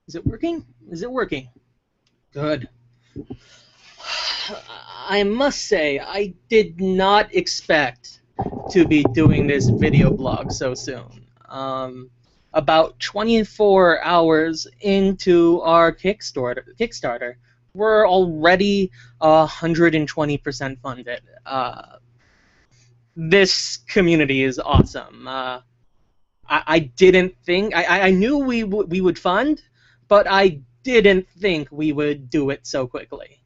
Is it working? Is it working? Good. I must say, I did not expect to be doing this video blog so soon. About 24 hours into our Kickstarter, we're already 120% funded. This community is awesome. I didn't think I knew we would fund, but I didn't think we would do it so quickly.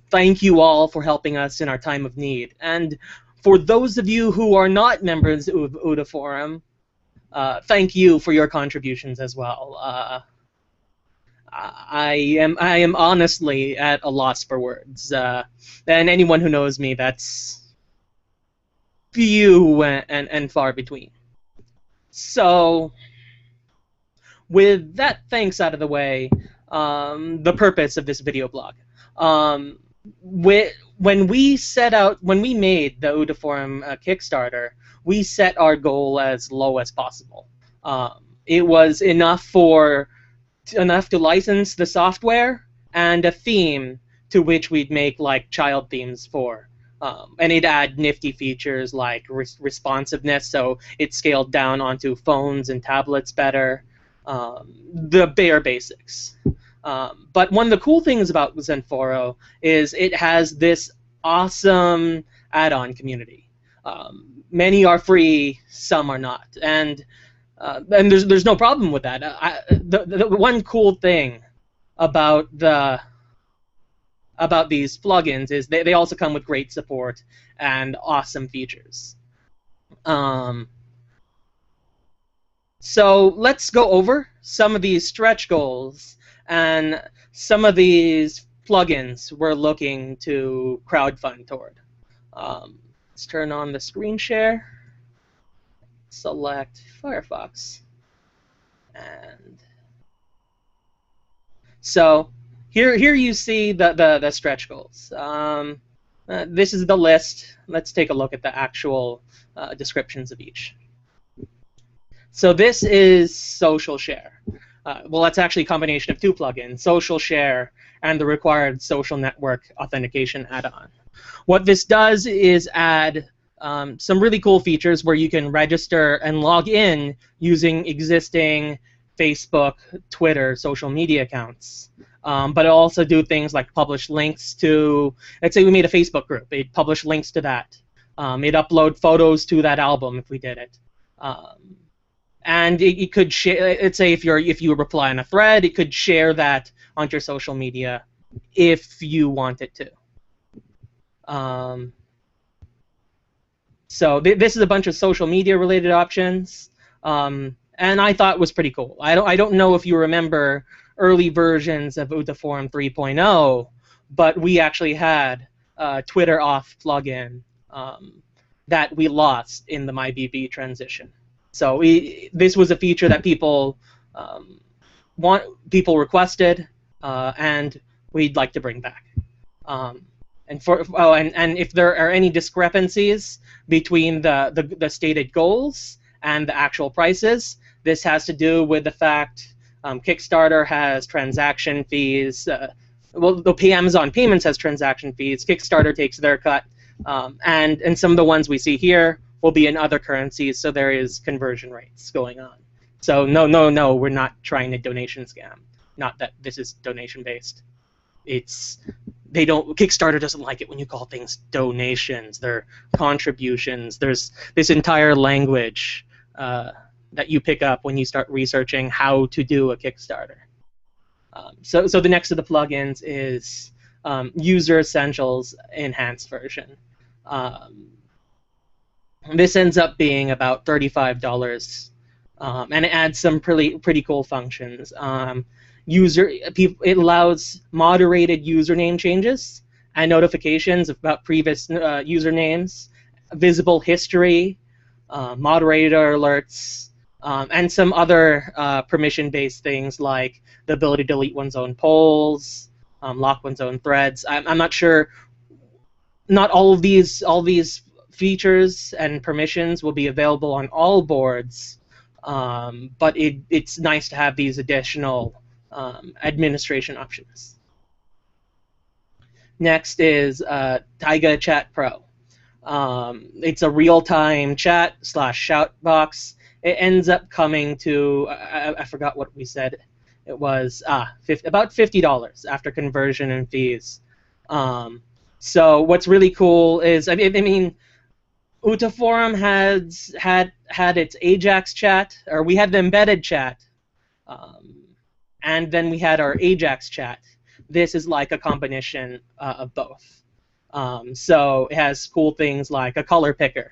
Thank you all for helping us in our time of need, and for those of you who are not members of UtaForum, thank you for your contributions as well. I am honestly at a loss for words, and anyone who knows me, that's few and far between. So, with that thanks out of the way, the purpose of this video blog. When we made the UtaForum Kickstarter, we set our goal as low as possible. It was enough to license the software and a theme to which we'd make like child themes for. And it'd add nifty features like responsiveness, so it scaled down onto phones and tablets better. The bare basics. But one of the cool things about Zenforo is it has this awesome add-on community. Many are free, some are not, and there's no problem with that. The one cool thing about these plugins is they also come with great support and awesome features. So let's go over some of these stretch goals and some of these plugins we're looking to crowdfund toward. Let's turn on the screen share, select Firefox, and so here you see the stretch goals. This is the list. Let's take a look at the actual descriptions of each. So this is Social Share. Well, that's actually a combination of two plugins, Social Share and the required social network authentication add-on. What this does is add some really cool features where you can register and log in using existing Facebook, Twitter, social media accounts. But it'll also do things like publish links to, let's say we made a Facebook group, it'd publish links to that. It'd upload photos to that album if we did it. And it could share, let's say if you reply on a thread, it could share that onto your social media if you want it to. So this is a bunch of social media related options, and I thought it was pretty cool. I don't know if you remember early versions of UtaForum 3.0, but we actually had a Twitter off plugin that we lost in the MyBB transition. So this was a feature that people requested, and we'd like to bring back. And if there are any discrepancies between the stated goals and the actual prices, this has to do with the fact Kickstarter has transaction fees. Well, the Amazon Payments has transaction fees. Kickstarter takes their cut, and some of the ones we see here will be in other currencies, so there is conversion rates going on. So no, we're not trying a donation scam. Not that this is donation based. Kickstarter doesn't like it when you call things donations. They're contributions. There's this entire language that you pick up when you start researching how to do a Kickstarter. So the next of the plugins is User Essentials Enhanced version. This ends up being about $35, and it adds some pretty cool functions. It allows moderated username changes and notifications about previous usernames, visible history, moderator alerts, and some other permission-based things like the ability to delete one's own polls, lock one's own threads. I'm not sure. Not all these features and permissions will be available on all boards, but it's nice to have these additional administration options. Next is Taiga Chat Pro. It's a real-time chat / shout box. It ends up coming to, I forgot what we said. It was about $50 after conversion and fees. So what's really cool is, I mean, UtaForum had its Ajax chat, or we had the embedded chat, and then we had our Ajax chat. This is like a combination of both. So it has cool things like a color picker.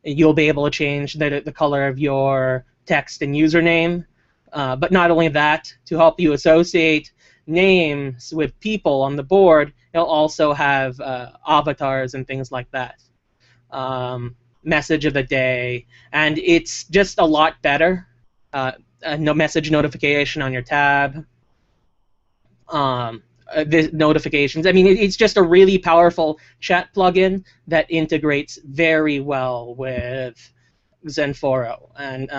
You'll be able to change the color of your text and username. But not only that, to help you associate names with people on the board, it'll also have avatars and things like that. Message of the day, and it's just a lot better. No message notification on your tab. The notifications. I mean, it's just a really powerful chat plugin that integrates very well with Zenforo. And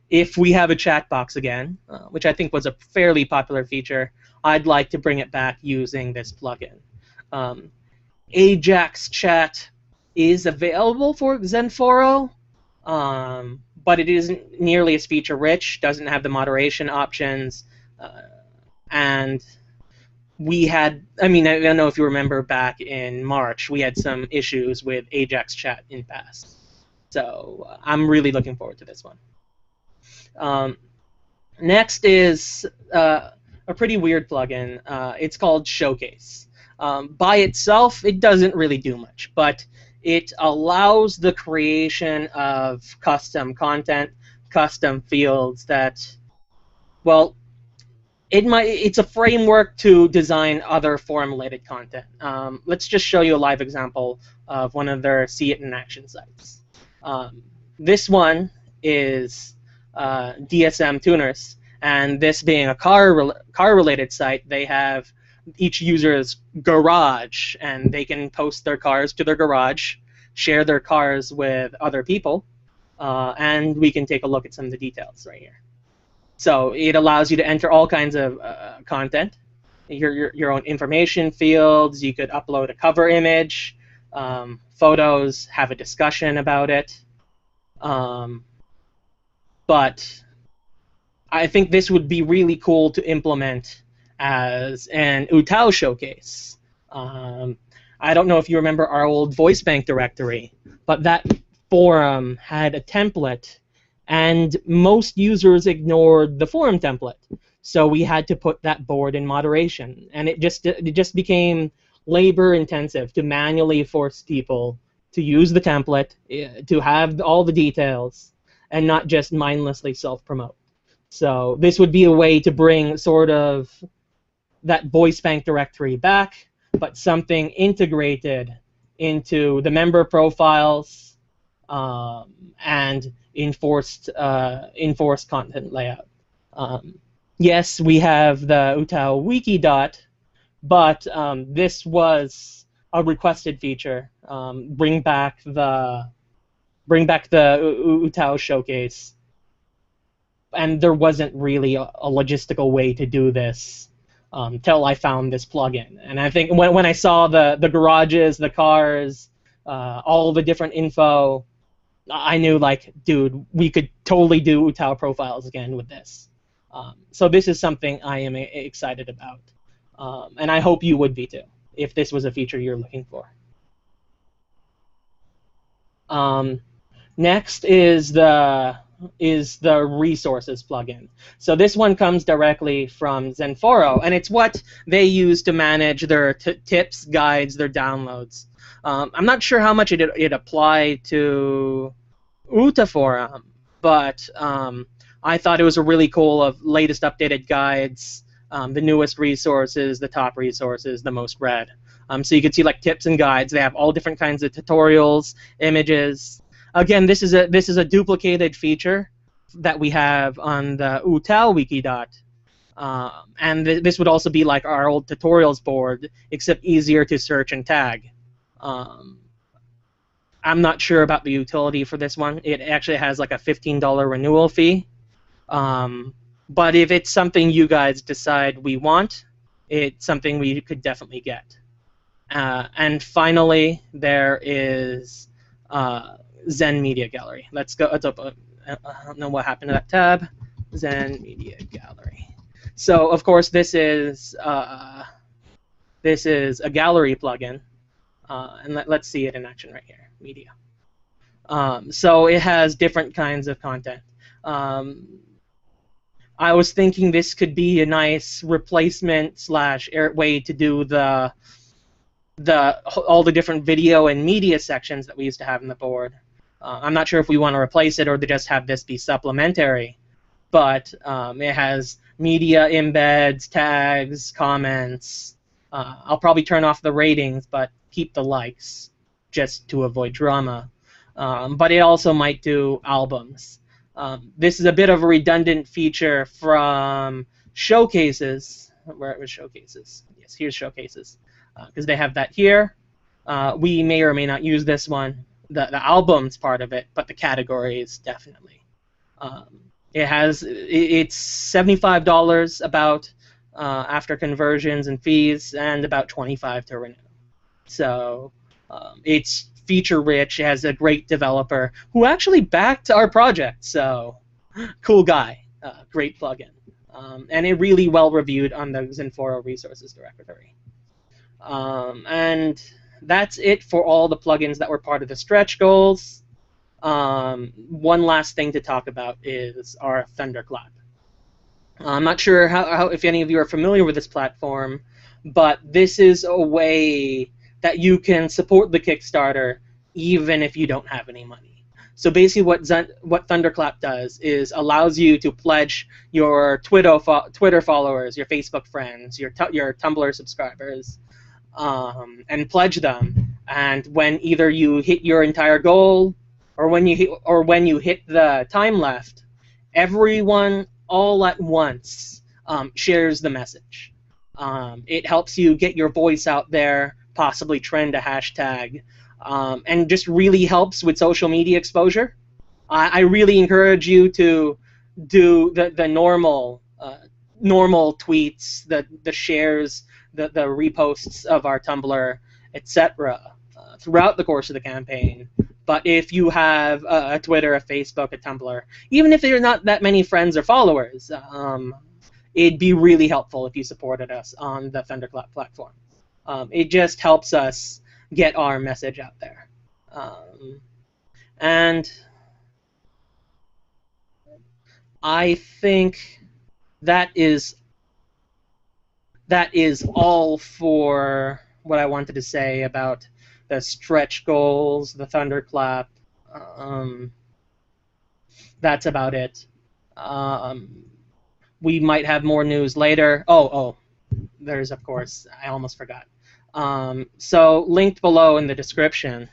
if we have a chat box again, which I think was a fairly popular feature, I'd like to bring it back using this plugin. Ajax Chat is available for Zenforo, but it isn't nearly as feature-rich, doesn't have the moderation options, and we had, I mean, I don't know if you remember back in March, we had some issues with Ajax Chat in past. So I'm really looking forward to this one. Next is a pretty weird plugin. It's called Showcase. By itself, it doesn't really do much, but it allows the creation of custom content, custom fields that, well, it's a framework to design other forum-related content. Let's just show you a live example of one of their See It in Action sites. This one is DSM Tuners, and this being a car-related site, they have each user's garage, and they can post their cars to their garage, share their cars with other people, and we can take a look at some of the details right here. So it allows you to enter all kinds of content, your own information fields. You could upload a cover image, photos, have a discussion about it. But I think this would be really cool to implement as an UTAU showcase. I don't know if you remember our old voice bank directory, but that forum had a template, and most users ignored the forum template. So we had to put that board in moderation, and it just became labor intensive to manually force people to use the template, to have all the details, and not just mindlessly self-promote. So this would be a way to bring sort of that voice bank directory back, but something integrated into the member profiles and enforced content layout. Yes, we have the UTAU wiki dot, but this was a requested feature. Bring back the UTAU showcase, and there wasn't really a logistical way to do this till I found this plugin. And I think when I saw the garages, the cars, all the different info, I knew, like, dude, we could totally do UTAU profiles again with this. So this is something I am excited about, and I hope you would be too, if this was a feature you're looking for. Next is the resources plugin. So this one comes directly from Zenforo, and it's what they use to manage their tips, guides, their downloads. I'm not sure how much it applied to UtaForum, but I thought it was a really cool of latest updated guides, the newest resources, the top resources, the most read. So you can see, like, tips and guides. They have all different kinds of tutorials, images. Again, this is a duplicated feature that we have on the UTAU wiki dot. And this would also be like our old tutorials board, except easier to search and tag. I'm not sure about the utility for this one. It actually has like a $15 renewal fee. But if it's something you guys decide we want, it's something we could definitely get. And finally, there is Zen Media Gallery. Let's go. Let's open. I don't know what happened to that tab. Zen Media Gallery. So of course this is a gallery plugin, and let's see it in action right here. Media. So it has different kinds of content. I was thinking this could be a nice replacement slash way to do all the different video and media sections that we used to have in the board. I'm not sure if we want to replace it or to just have this be supplementary, but it has media embeds, tags, comments. I'll probably turn off the ratings, but keep the likes just to avoid drama. But it also might do albums. This is a bit of a redundant feature from Showcases, where it was Showcases. Yes, here's Showcases, because they have that here. We may or may not use this one, the albums part of it, but the categories definitely. It's $75 about after conversions and fees, and about $25 to renew. So it's feature rich. It has a great developer who actually backed our project, so cool guy. Great plugin, and it really well reviewed on the XenForo resources directory. And that's it for all the plugins that were part of the stretch goals. One last thing to talk about is our Thunderclap. I'm not sure how if any of you are familiar with this platform, but this is a way that you can support the Kickstarter even if you don't have any money. So basically what Thunderclap does is allows you to pledge your Twitter followers, your Facebook friends, your Tumblr subscribers, and pledge them. And when either you hit your entire goal or when you hit the time left, everyone all at once shares the message. It helps you get your voice out there, possibly trend a hashtag, and just really helps with social media exposure. I really encourage you to do the normal tweets, the shares, the reposts of our Tumblr, etc. Throughout the course of the campaign. But if you have a Twitter, a Facebook, a Tumblr, even if there are not that many friends or followers, it'd be really helpful if you supported us on the Thunderclap platform. It just helps us get our message out there. And I think that is all for what I wanted to say about the stretch goals, the Thunderclap. That's about it. We might have more news later. Oh, there's, of course, I almost forgot. So linked below in the description.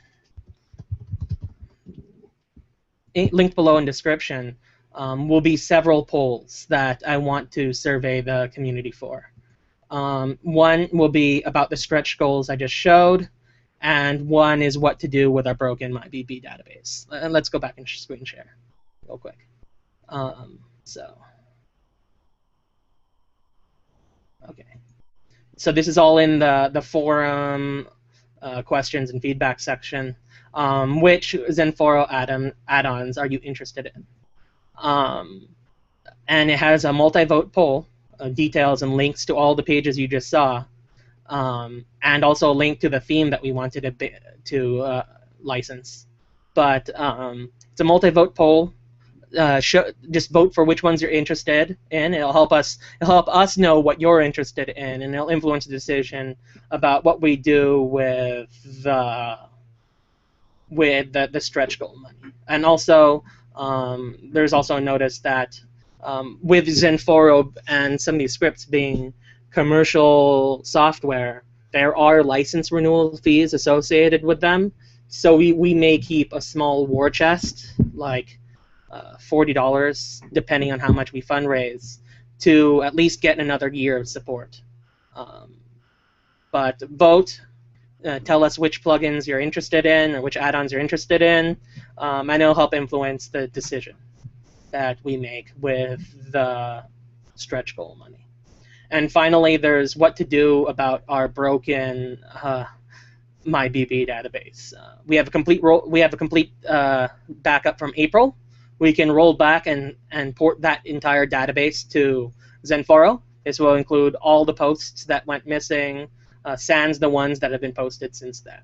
Will be several polls that I want to survey the community for. One will be about the stretch goals I just showed, and one is what to do with our broken MyBB database. And let's go back and screen share real quick. Okay. So this is all in the forum questions and feedback section. Which XenForo add-ons are you interested in? And it has a multi-vote poll, details and links to all the pages you just saw, and also a link to the theme that we wanted to license. But it's a multi-vote poll. Just vote for which ones you're interested in. It'll help us know what you're interested in, and it'll influence the decision about what we do with the stretch goal money. And also, there's also a notice that with XenForo and some of these scripts being commercial software, there are license renewal fees associated with them. So we may keep a small war chest, like $40, depending on how much we fundraise, to at least get another year of support. But vote. tell us which plugins you're interested in or which add-ons you're interested in, and it'll help influence the decision that we make with the stretch goal money. And finally, there's what to do about our broken MyBB database. We have a complete backup from April. We can roll back and port that entire database to Zenforo. This will include all the posts that went missing, sans the ones that have been posted since then.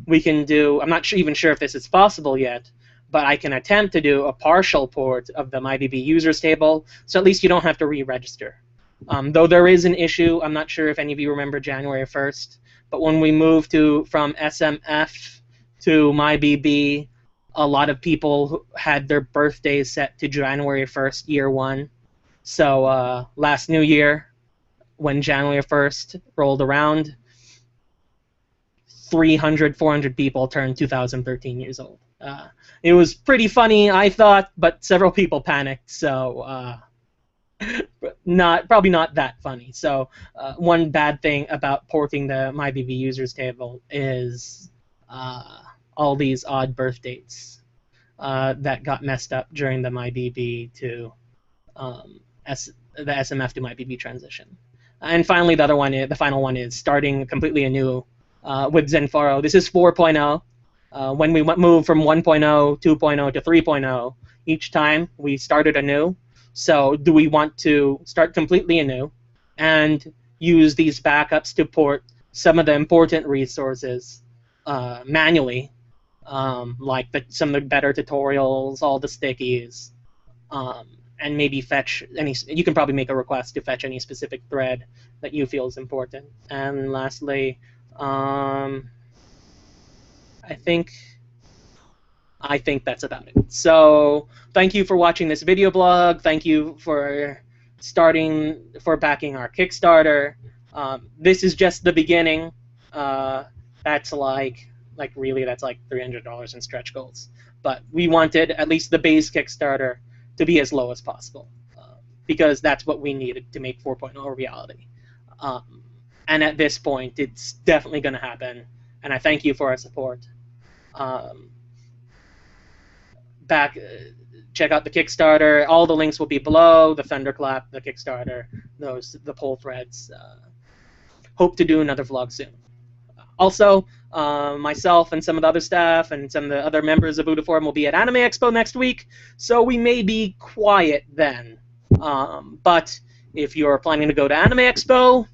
We can do, I'm not even sure if this is possible yet, but I can attempt to do a partial port of the MyBB users table, so at least you don't have to re-register. Though there is an issue, I'm not sure if any of you remember January 1st, but when we moved from SMF to MyBB, a lot of people had their birthdays set to January 1st, year one. So last New Year, when January 1st rolled around, 300, 400 people turned 2013 years old. It was pretty funny, I thought, but several people panicked, so probably not that funny. So one bad thing about porting the MyBB users table is all these odd birth dates that got messed up during the MyBB to the SMF to MyBB transition. And finally, the final one is starting completely anew with Zenforo. This is 4.0. When we moved from 1.0, 2.0 to 3.0, each time we started anew. So do we want to start completely anew and use these backups to port some of the important resources manually, like some of the better tutorials, all the stickies, and maybe fetch any. You can probably make a request to fetch any specific thread that you feel is important. And lastly, I think that's about it. So thank you for watching this video blog. Thank you for backing our Kickstarter. This is just the beginning. That's like $300 in stretch goals. But we wanted at least the base Kickstarter to be as low as possible, because that's what we needed to make 4.0 a reality. And at this point, it's definitely going to happen. And I thank you for our support. Check out the Kickstarter. All the links will be below. The Thunderclap, the Kickstarter, the poll threads. Hope to do another vlog soon. Also, myself and some of the other staff and some of the other members of UtaForum will be at Anime Expo next week, so we may be quiet then. But if you're planning to go to Anime Expo,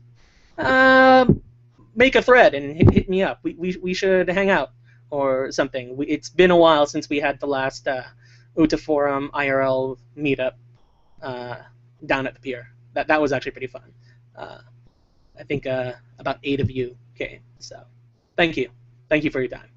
make a thread and hit me up. We should hang out or something. It's been a while since we had the last UtaForum IRL meetup down at the pier. That was actually pretty fun. I think about 8 of you came. So thank you for your time.